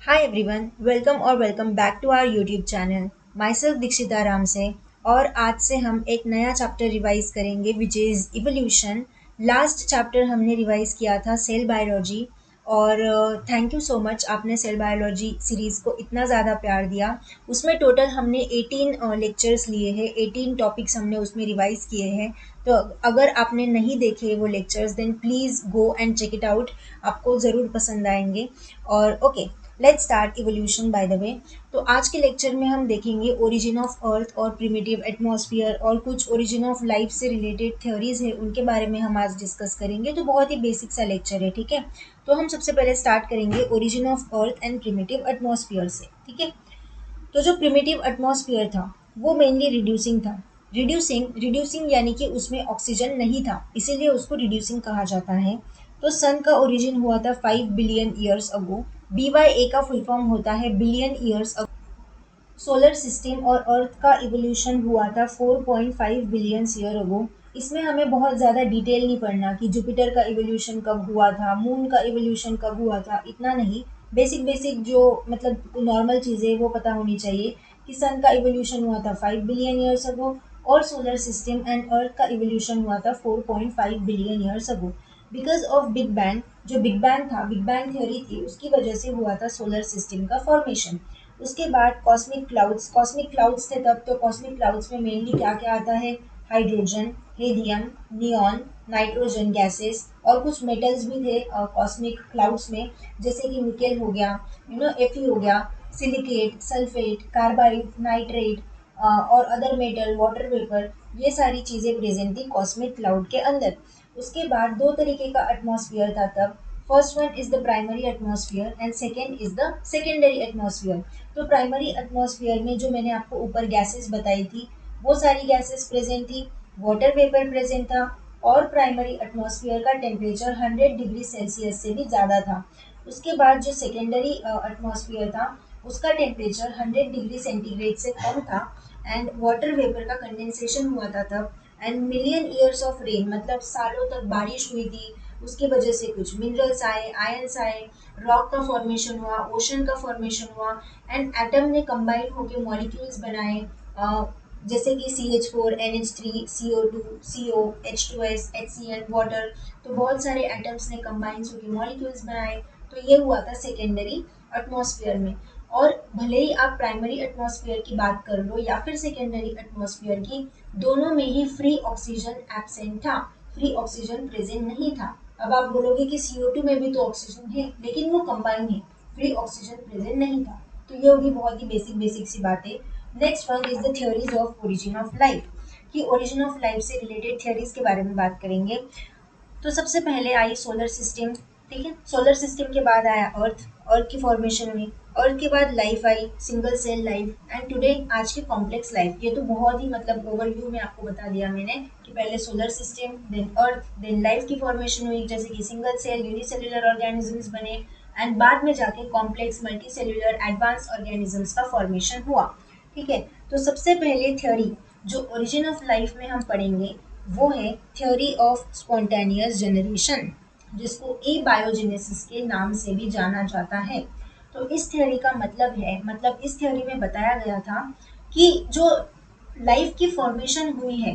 Hi everyone, welcome और welcome back to our YouTube channel. Myself दीक्षिता राम से और आज से हम एक नया चैप्टर रिवाइज करेंगे which is evolution. Last chapter हमने रिवाइज किया था सेल बायोलॉजी और थैंक यू सो मच आपने सेल बायोलॉजी सीरीज़ को इतना ज़्यादा प्यार दिया। उसमें टोटल हमने 18 लेक्चर्स लिए हैं, 18 टॉपिक्स हमने उसमें रिवाइज किए हैं। तो अगर आपने नहीं देखे वो lectures then please go and check it out, आपको ज़रूर पसंद आएंगे। और okay, let's start evolution by the way. तो आज के लेक्चर में हम देखेंगे ओरिजिन ऑफ अर्थ और प्रिमिटिव एटमॉस्फेयर और कुछ ओरिजिन ऑफ लाइफ से रिलेटेड थ्योरीज है उनके बारे में हम आज डिस्कस करेंगे। तो बहुत ही बेसिक सा लेक्चर है, ठीक है। तो हम सबसे पहले स्टार्ट करेंगे origin of earth and primitive atmosphere से, ठीक है। तो जो प्रिमिटिव एटमॉस्फेयर था वो मेनली रिड्यूसिंग था। रिड्यूसिंग रिड्यूसिंग यानी कि उसमें ऑक्सीजन नहीं था, इसीलिए उसको रिड्यूसिंग कहा जाता है। तो सन का ओरिजिन हुआ था 5 बिलियन ईयर्स अगो। BY-A का फुल फॉर्म होता है billion years ago. Solar system और अर्थ का इवोल्यूशन हुआ था 4.5 बिलियन ईयर अगो। इसमें हमें बहुत ज़्यादा डिटेल नहीं पढ़ना कि जुपिटर का इवोल्यूशन कब हुआ था, मून का इवोल्यूशन कब हुआ था, इतना नहीं। बेसिक बेसिक जो मतलब नॉर्मल चीज़ें वो पता होनी चाहिए कि सन का इवोल्यूशन हुआ था 5 बिलियन ईयर्स अगो और सोलर सिस्टम एंड अर्थ का इवोल्यूशन हुआ था 4.5 billion years ago. Because of big bang, जो बिग बैंग था, बिग बैंग थ्योरी थी, उसकी वजह से हुआ था सोलर सिस्टम का फॉर्मेशन। उसके बाद कॉस्मिक क्लाउड्स थे तब। तो कॉस्मिक क्लाउड्स में मेनली क्या क्या आता है? Hydrogen, helium, neon, nitrogen gases और कुछ मेटल्स भी थे कॉस्मिक क्लाउड्स में, जैसे कि निकेल हो गया, एफी हो गया, सिलिकेट, सल्फेट, कार्बाइड, नाइट्रेट और अदर मेटल, वाटर वेपर, ये सारी चीज़ें प्रेजेंट थी कॉस्मिक क्लाउड के अंदर। उसके बाद दो तरीके का एटमॉस्फेयर था तब। First one is the primary atmosphere and second is the secondary atmosphere. तो प्राइमरी एटमॉस्फेयर में जो मैंने आपको ऊपर गैसेस बताई थी वो सारी गैसेस प्रेजेंट थी, वाटर वेपर प्रेजेंट था और प्राइमरी एटमॉस्फेयर का टेम्परेचर 100 डिग्री सेल्सियस से भी ज़्यादा था। उसके बाद जो सेकेंडरी एटमॉस्फेयर था उसका टेम्परेचर 100 डिग्री सेंटीग्रेड से कम था एंड वाटर वेपर का कंडेंसेशन हुआ था तब। And million years of rain, मतलब सालों तक बारिश हुई थी, उसकी वजह से कुछ मिनरल्स आए, आयंस आए, रॉक का फॉर्मेशन हुआ, ओशन का फॉर्मेशन हुआ एंड एटम ने कंबाइन होकर मॉलिक्यूल्स बनाए, जैसे कि CH4, NH3, CO2, CO, H2S, HCl, water. तो बहुत सारे एटम्स ने कंबाइन होकर मॉलिक्यूल्स बनाए। तो ये हुआ था सेकेंडरी एटमॉस्फेयर में। और भले ही आप प्राइमरी एटमॉस्फेयर की बात कर लो या फिर सेकेंडरी एटमॉस्फेयर की, दोनों में ही फ्री ऑक्सीजन एब्सेंट था, फ्री ऑक्सीजन प्रेजेंट नहीं था। अब आप बोलोगे कि CO2 में भी तो ऑक्सीजन है लेकिन वो कंबाइन है, फ्री ऑक्सीजन प्रेजेंट नहीं था। तो ये होगी बहुत ही बेसिक बेसिक सी बातें। Next one is the theories of origin of life, कि ओरिजिन ऑफ लाइफ से रिलेटेड थ्योरीज के बारे में बात करेंगे। तो सबसे पहले आई सोलर सिस्टम, ठीक है। सोलर सिस्टम के बाद आया अर्थ, अर्थ की फॉर्मेशन हुई। अर्थ के बाद लाइफ आई, single cell life and today आज की कॉम्प्लेक्स लाइफ। ये तो बहुत ही मतलब ओवरव्यू में आपको बता दिया मैंने कि पहले सोलर सिस्टम, देन अर्थ, देन लाइफ की फॉर्मेशन हुई, जैसे कि सिंगल सेल यूनिसेल्युलर ऑर्गेनिजम्स बने एंड बाद में जाके complex multi cellular advance organisms का फॉर्मेशन हुआ, ठीक है। तो सबसे पहले थ्योरी जो ओरिजिन ऑफ लाइफ में हम पढ़ेंगे वो है थ्योरी ऑफ स्पॉन्टेनियस जनरेशन, जिसको ए बायोजेनेसिस के नाम से भी जाना जाता है। तो इस थ्योरी का मतलब है, मतलब इस थ्योरी में बताया गया था कि जो लाइफ की फॉर्मेशन हुई है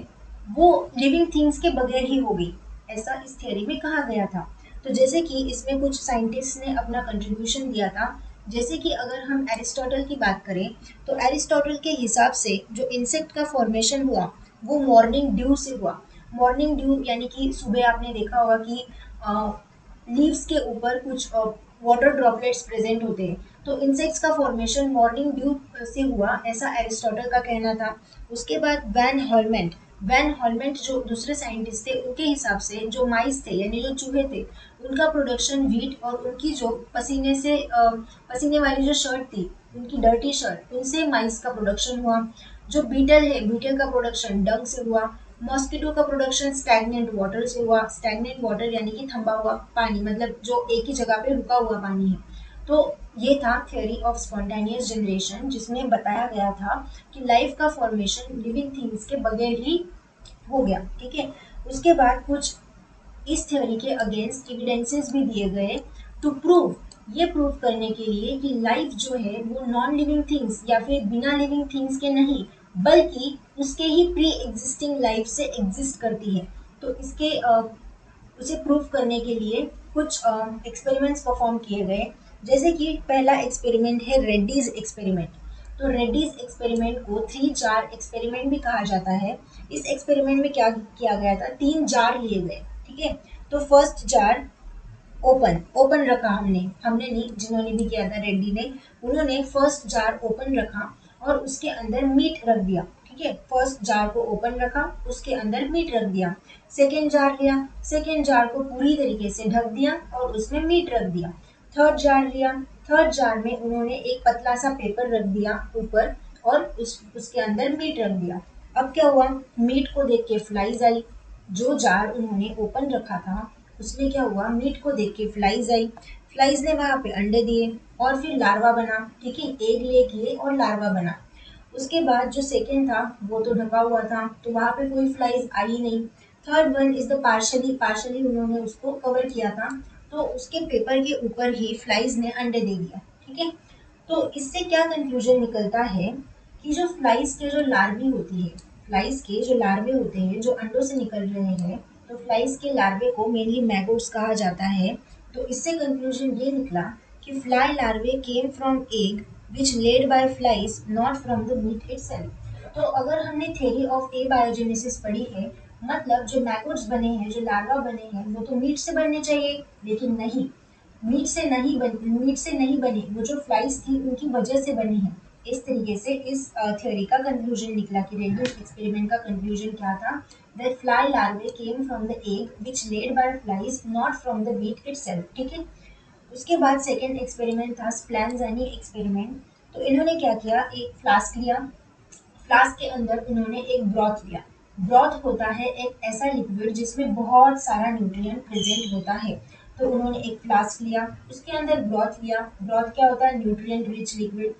वो लिविंग थिंग्स के बगैर ही हो गई, ऐसा इस थ्योरी में कहा गया था। तो जैसे कि इसमें कुछ साइंटिस्ट ने अपना कंट्रीब्यूशन दिया था। जैसे कि अगर हम एरिस्टोटल की बात करें तो एरिस्टोटल के हिसाब से जो इंसेक्ट का फॉर्मेशन हुआ वो मॉर्निंग ड्यू से हुआ। मॉर्निंग ड्यू यानी कि सुबह आपने देखा होगा कि लीव्स के ऊपर कुछ वाटर ड्रॉपलेट्स प्रेजेंट होते हैं। तो इंसेक्ट्स का फॉर्मेशन मॉर्निंग ड्यू से हुआ, ऐसा एरिस्टोटल का कहना था। उसके बाद वैन हॉलमेंट जो दूसरे साइंटिस्ट थे उनके हिसाब से जो माइस थे यानी जो चूहे थे उनका प्रोडक्शन वीट और उनकी जो पसीने वाली जो शर्ट थी, उनकी डर्टी शर्ट, उनसे माइस का प्रोडक्शन हुआ। जो बीटल है, बीटल का प्रोडक्शन डंग से हुआ। मॉस्किटो का प्रोडक्शन स्टैग्नेंट वाटर से हुआ। स्टैग्नेंट वाटर यानी कि थंबा हुआ पानी, मतलब जो एक ही जगह पे रुका हुआ पानी है। तो ये था थ्योरी ऑफ स्पॉन्टेनियस जनरेशन, जिसमें बताया गया था कि लाइफ का फॉर्मेशन लिविंग थिंग्स के बगैर ही हो गया, ठीक है। उसके बाद कुछ इस थ्योरी के अगेंस्ट एविडेंसेस भी दिए गए टू प्रूव ये प्रूव करने के लिए कि लाइफ जो है वो नॉन लिविंग थिंग्स या फिर बिना लिविंग थिंग्स के नहीं, बल्कि उसके ही प्री एग्जिस्टिंग लाइफ से एग्जिस्ट करती है। तो उसे प्रूव करने के लिए कुछ एक्सपेरिमेंट्स परफॉर्म किए गए। जैसे कि पहला एक्सपेरिमेंट है रेड्डीज एक्सपेरिमेंट। तो रेड्डीज एक्सपेरिमेंट को 3 जार एक्सपेरिमेंट भी कहा जाता है। इस एक्सपेरिमेंट में क्या किया गया था, 3 जार लिए गए, ठीक है। तो फर्स्ट जार ओपन ओपन रखा, हमने हमने नहीं, जिन्होंने भी किया था रेड्डी ने, उन्होंने फर्स्ट जार ओपन रखा और उसके अंदर मीट रख दिया, ठीक है। फर्स्ट जार को ओपन रखा, उसके अंदर मीट रख दिया। सेकेंड जार लिया, सेकेंड जार को पूरी तरीके से ढक दिया और उसमें मीट रख दिया। थर्ड जार लिया, थर्ड जार में उन्होंने एक पतला सा पेपर रख दिया ऊपर और उसके अंदर मीट रख दिया। अब क्या हुआ, मीट को देख के फ्लाइज आई। जो जार उन्होंने ओपन रखा था उसमें क्या हुआ, मीट को देख के फ्लाइज आई। फ्लाइज ने वहां पे अंडे दिए और फिर लार्वा बना, ठीक है, एग ले किए और लार्वा बना। उसके बाद जो सेकेंड था वो तो ढका हुआ था, तो वहां पे कोई फ्लाइज आई नहीं। Third one is the partially partially उन्होंने उसको कवर किया था, तो उसके पेपर के ऊपर ही फ्लाइज ने अंडे दे दिया, ठीक है। तो इससे क्या कंक्लूजन निकलता है कि जो फ्लाइज के जो लार्वी होती है, फ्लाइज के जो लार्वे होते हैं जो अंडों से निकल रहे हैं, तो फ्लाइज के लार्वे को मेनली मैगोट्स कहा जाता है। तो इससे कंक्लूजन ये निकला कि fly larvae came from egg which laid by flies not from the meat itself. तो अगर हमने थ्योरी ऑफ ए बायोजेनेसिस पढ़ी है, मतलब जो मैगोट्स बने हैं, जो लार्वा बने हैं, वो तो मीट से बनने चाहिए, लेकिन नहीं, मीट से नहीं बनी, वो जो फ्लाइज थी उनकी वजह से बनी है। इस तरीके से इस थ्योरी का कंक्लूजन निकला कि रेड्डी एक्सपेरिमेंट का कंक्लूजन क्या था, that fly larvae came from the egg which laid by flies not from the meat itself, ठीक है। उसके बाद सेकेंड एक्सपेरिमेंट था स्प्लैंजानी एक्सपेरिमेंट। तो इन्होंने क्या किया, एक फ्लास्क लिया, फ्लास्क के अंदर उन्होंने एक ब्रॉथ लिया। ब्रॉथ होता है एक ऐसा लिक्विड जिसमें बहुत सारा न्यूट्रिएंट प्रेजेंट होता है। तो उन्होंने एक फ्लास्क लिया, उसके अंदर ब्रॉथ लिया। ब्रॉथ क्या होता है, न्यूट्रिएंट रिच लिक्विड।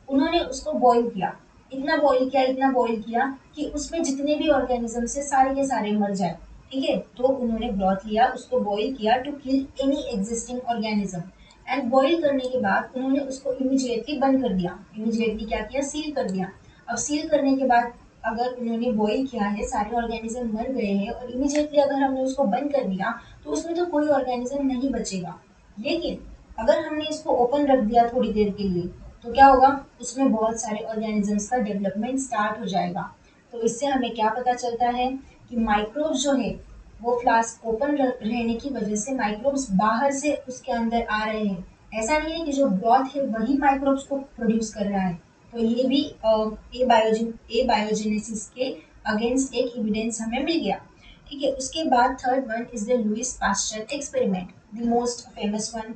उन्होंने उसको बॉईल किया, इतना बॉईल किया कि उसमें जितने भी ऑर्गेनिज्म है सारे के सारे मर जाए, ठीक है। तो उन्होंने ब्रॉथ लिया, उसको बॉईल किया to kill any existing organism. And boil करने के बाद उन्होंने उसको इमीडिएटली बंद कर दिया, इमीडिएटली क्या किया, सील कर दिया। अब सील करने के बाद अगर उन्होंने बॉईल किया है, सारे ऑर्गेनिज्म मर गए हैं और इमीडिएटली अगर हमने उसको बंद कर दिया तो उसमें तो कोई ऑर्गेनिज्म नहीं बचेगा। लेकिन अगर हमने इसको ओपन रख दिया थोड़ी देर के लिए, तो क्या होगा, उसमें बहुत सारे ऑर्गेनिजम्स का डेवलपमेंट स्टार्ट हो जाएगा। तो इससे हमें क्या पता चलता है कि माइक्रोब्स जो है वो फ्लास्क ओपन रहने की वजह से माइक्रोब्स बाहर से उसके अंदर आ रहे हैं। ऐसा नहीं है कि जो ब्रॉथ है वही माइक्रोब्स को प्रोड्यूस कर रहा है। तो ये भी ए बायोजेनेसिस के अगेंस्ट एक एविडेंस हमें मिल गया, ठीक है। उसके बाद third one is the Louis Pasteur experiment, the most famous one.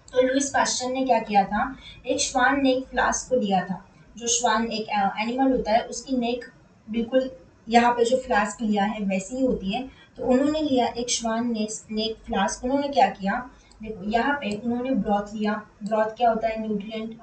तो लुइस पास्चर ने क्या किया था, एक श्वान ने एक फ्लास्क को लिया था। जो श्वान एक एनिमल होता है, उसकी नेक बिल्कुल यहाँ पे जो फ्लास्क लिया है वैसी ही होती है। तो उन्होंने लिया एक श्वान ने नेक फ्लास्क। उन्होंने क्या किया, देखो यहाँ पे उन्होंने ब्रॉथ लिया। ब्रॉथ क्या होता है, न्यूट्रिएंट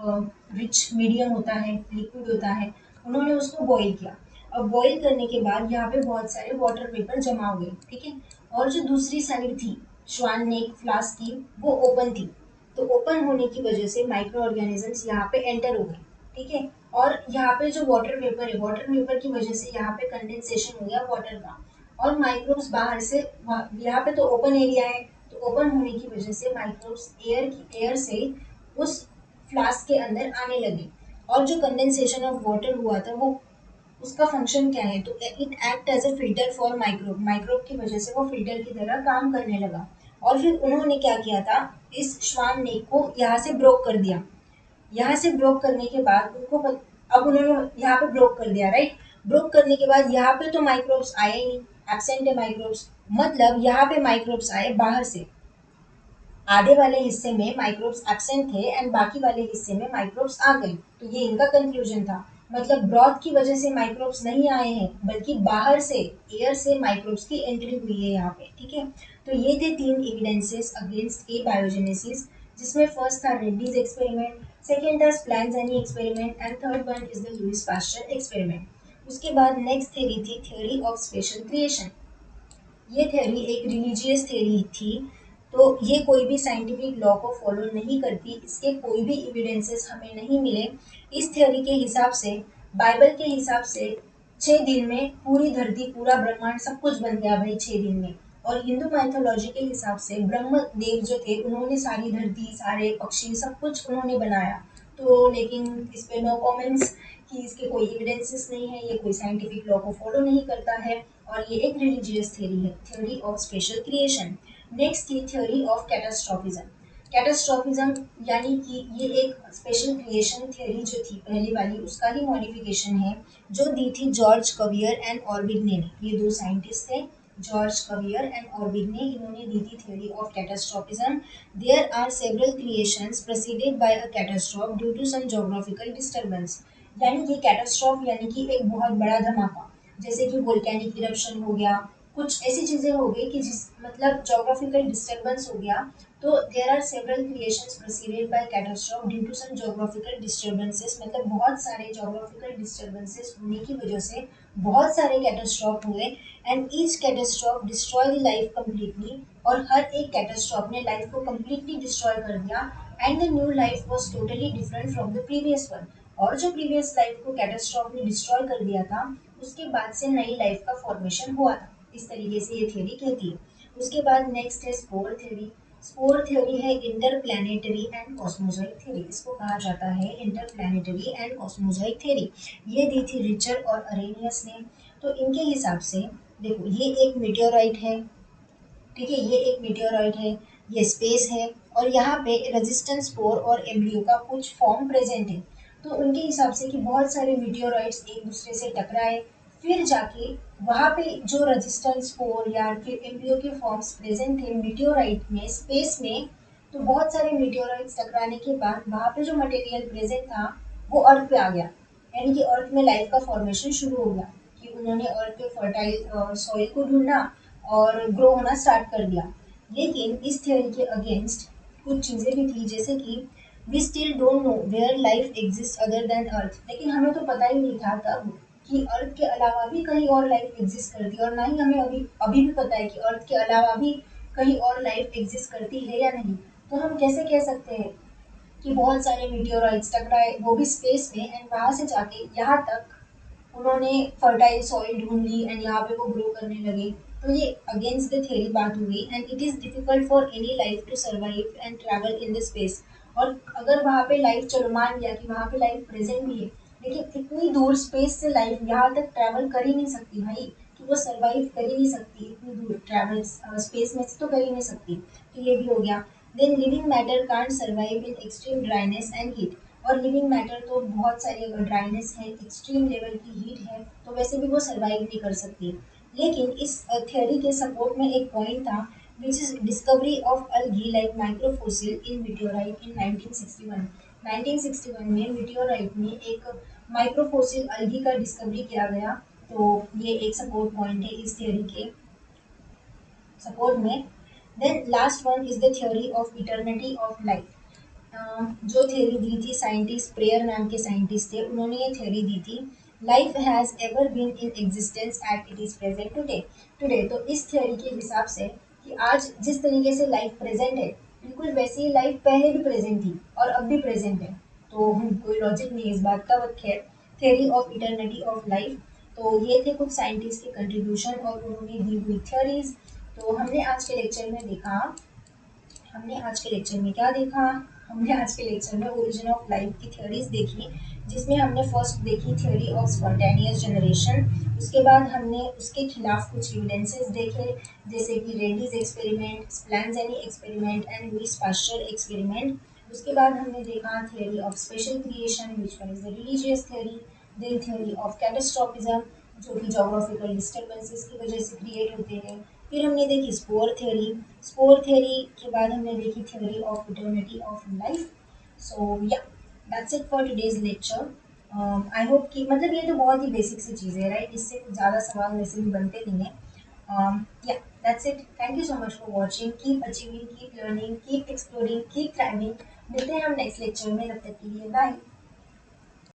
रिच मीडियम होता है, लिक्विड होता है। उन्होंने उसको बॉईल किया। अब बॉईल करने के बाद यहाँ पे बहुत सारे वाटर वेपर जमा हो गए, ठीक है। और जो दूसरी साइड थी श्वान नेक फ्लास्क की, वो ओपन थी। तो ओपन होने की वजह से माइक्रो ऑर्गेनिजम्स यहाँ पे एंटर हो गए, ठीक है। और यहाँ पे जो वाटर वेपर है, वाटर वेपर की वजह से यहाँ पे कंडेंसेशन हो गया वाटर का, और माइक्रोब्स बाहर से, यहाँ पे तो ओपन एरिया है, तो ओपन होने की वजह से माइक्रोब्स एयर से उस फ्लास्क के अंदर आने लगे। और जो कंडेंसेशन ऑफ वाटर हुआ था वो, उसका फंक्शन क्या है, तो it act as a filter for microbe. Microbe की वजह से वो फिल्टर की तरह काम करने लगा। और फिर उन्होंने क्या किया था, इस श्वान नेक को यहाँ से ब्रोक कर दिया। यहाँ से ब्रोक करने के बाद अब उन्होंने यहाँ पे ब्रोक कर दिया, राइट। ब्रोक करने के बाद यहाँ पे तो माइक्रोब्स आए ही नहीं, एब्सेंट है माइक्रोब्स। मतलब यहाँ पे माइक्रोब्स आए बाहर से, आधे वाले हिस्से में माइक्रोब्स एब्सेंट थे एंड बाकी वाले हिस्से में माइक्रोब्स आ गए। तो ये इनका कंक्लूजन था। मतलब ब्रॉथ की वजह से माइक्रोब्स नहीं आए हैं, बल्कि बाहर से, एयर से माइक्रोब्स की एंट्री हुई है यहाँ पे, ठीक है। तो ये थे 3 एविडेंसेस अगेंस्ट ए बायोजेनेसिस, जिसमें फर्स्ट था रेड्डीज एक्सपेरिमेंट, सेकेंड था Spallanzani experiment and third one is the Louis Pasteur experiment. उसके बाद नेक्स्ट थ्योरी थी थ्योरी ऑफ स्पेशल क्रिएशन। ये थ्योरी एक रिलीजियस थ्योरी थी। तो ये कोई भी साइंटिफिक लॉ को फॉलो नहीं करती, इसके कोई भी एविडेंसेस हमें नहीं मिले। इस थ्योरी के हिसाब से, बाइबल के हिसाब से 6 दिन में पूरी धरती, पूरा ब्रह्मांड सब कुछ बन गया भाई 6 दिन में। और हिंदू माइथोलॉजी के हिसाब से ब्रह्म देव जो थे उन्होंने सारी धरती, सारे पक्षी, सब कुछ उन्होंने बनाया। तो लेकिन इस पे नो कमेंट्स कि इसके कोई एविडेंसेस नहीं है, ये कोई साइंटिफिक लॉ को फॉलो नहीं करता है, और ये एक रिलीजियस थ्योरी है, theory of special creation. Next थी थ्योरी ऑफ कैटास्ट्रॉफिज्म। कैटास्ट्रॉफिज्म यानी कि ये एक स्पेशल क्रिएशन थ्योरी जो थी पहली वाली, उसका ही मॉडिफिकेशन है, जो दी थी जॉर्ज कवियर एंड ऑर्बिग्ने ने। ये दो साइंटिस्ट थे, जॉर्ज कवियर एंड ऑर्बिग्ने, इन्होंने दी थी theory of catastrophism. There are several creations preceded by a catastrophe due to some geographical disturbance. यानी कि कैटास्ट्रॉफ यानी कि एक बहुत बड़ा धमाका, जैसे कि वोल्केनिक इरप्शन हो गया, कुछ ऐसी चीजें हो गई कि जिस मतलब जोग्राफिकल डिस्टरबेंस हो गया। तो there are several creations preceded by catastrophe due to some geographical disturbances, मतलब बहुत सारे जोग्राफिकल डिस्टरबेंसेस होने की वजह से बहुत सारे कैटास्ट्रॉफ हुए, and each catastrophe destroy the life completely, और हर एक कैटास्ट्रॉफ ने लाइफ को कम्प्लीटली डिस्ट्रॉय कर दिया, and the new life was totally different from the previous one. और जो प्रीवियस लाइफ को कैटास्ट्रॉफ ने डिस्ट्रॉय कर दिया था, उसके बाद से नई लाइफ का फॉर्मेशन हुआ था। इस तरीके से ये थ्योरी कहती है। उसके बाद नेक्स्ट है स्पोर थ्योरी। स्पोर थ्योरी है इंटरप्लैनेटरी एंड कॉस्मोजॉइक थ्योरी। इसको कहा जाता है इंटरप्लैनेटरी एंड कॉस्मोजॉइक थ्योरी। ये दी थी रिचर्ड और अरेनियस ने। तो इनके हिसाब से देखो, ये एक मीटियोराइट है, ठीक है, ये एक मीटियोराइट है, ये स्पेस है, और यहाँ पे रेजिस्टेंस स्पोर और एम्ब्रियो का कुछ फॉर्म प्रेजेंट है। तो उनके हिसाब से कि बहुत सारे मीटियोराइट्स एक दूसरे से टकराए, फिर जाके वहाँ पे जो रेजिस्टेंस स्पोर या फिर एम्ब्रियो के फॉर्म्स प्रेजेंट थे मीटियोराइट में, स्पेस में, तो बहुत सारे मीटियोराइट्स टकराने के बाद वहाँ पे जो मटेरियल प्रेजेंट था वो अर्थ पे आ गया, यानी कि अर्थ में लाइफ का फॉर्मेशन शुरू हो गया, कि उन्होंने अर्थ पे फर्टाइल सॉइल को ढूंढना और ग्रो होना स्टार्ट कर दिया। लेकिन इस थ्योरी के अगेंस्ट कुछ चीज़ें भी थी, जैसे कि we still don't know where life exist other than earth. लेकिन हमें तो पता ही नहीं था तब कि अर्थ के अलावा भी कहीं और लाइफ एग्जिस्ट करती है, और ना ही हमें अभी अभी भी पता है कि अर्थ के अलावा भी कहीं और लाइफ एग्जिस्ट करती है या नहीं। तो हम कैसे कह सकते हैं कि बहुत सारे मीटियोराइट्स टकराए, वो भी स्पेस में, एंड वहाँ से जाके यहाँ तक उन्होंने फर्टाइल सॉइल ढूंढ ली एंड यहाँ पे वो ग्रो करने लगे। तो ये अगेंस्ट द थ्योरी बात हो गई, and it is difficult for any life to survive and travel in the space. और अगर वहाँ पे लाइफ, चलो मान लिया कि वहाँ पे लाइफ प्रेजेंट भी है, लेकिन इतनी दूर स्पेस से लाइफ यहाँ तक ट्रैवल कर ही नहीं सकती भाई, कि वो सर्वाइव कर ही नहीं सकती, इतनी दूर ट्रैवल स्पेस में से तो कर ही नहीं सकती। तो ये भी हो गया। Then living matter can't survive in extreme dryness and heat. और लिविंग मैटर तो बहुत सारी, अगर ड्राइनेस है, एक्सट्रीम लेवल की हीट है, तो वैसे भी वो सर्वाइव नहीं कर सकती। लेकिन इस थ्योरी के सपोर्ट में एक पॉइंट था, which is discovery of algae like microfossil in meteorite in 1961। 1961 में मीटियोराइट में एक माइक्रोफोसिल अल्गी का डिस्कवरी किया गया। तो ये एक सपोर्ट पॉइंट है इस थ्योरी के सपोर्ट में। Then last one is the theory of eternity of life. जो थ्योरी दी थी, साइंटिस्ट प्रेयर नाम के साइंटिस्ट थे, उन्होंने ये थ्योरी दी थी, life has ever been in existence at it is present today. Today तो इस थ्योरी के हिसाब से कि आज जिस तरीके से लाइफ प्रेजेंट है, बिल्कुल वैसे ही लाइफ पहले भी प्रेजेंट थी और अब भी प्रेजेंट है। तो कोई लॉजिक नहीं है इस बात का, बट खैर, theory of eternity of life. तो ये थे कुछ साइंटिस्ट के कंट्रीब्यूशन और उन्होंने दी हुई थ्योरीज। तो हमने आज के लेक्चर में क्या देखा? हमने आज के लेक्चर में ओरिजिन ऑफ लाइफ की थ्योरीज देखी, जिसमें हमने फर्स्ट देखी थ्योरी ऑफ स्पॉन्टेनियस जनरेशन। उसके बाद हमने उसके खिलाफ कुछ एविडेंसेस देखे, जैसे कि Redi's experiment, Spallanzani experiment and Louis Pasteur experiment. उसके बाद हमने देखा theory of special creation which one is the religious theory. Then theory of catastrophism, जो कि जोग्राफिकल डिस्टर्बेंसेस की वजह से क्रिएट होते हैं। फिर हमने देखी स्पोर थ्योरी। स्पोर थ्योरी के बाद हमने देखी theory of eternity of life. So yeah, that's it for today's lecture. I hope कि मतलब ये तो बहुत ही बेसिक सी चीज़ है, राइट? इससे कुछ ज़्यादा सवाल वैसे भी बनते नहीं हैं। या, that's it. Thank you so much for watching. Keep achieving, keep learning, keep exploring, keep thriving. मिलते हैं हम नेक्स्ट लेक्चर में, तब तक के लिए बाय।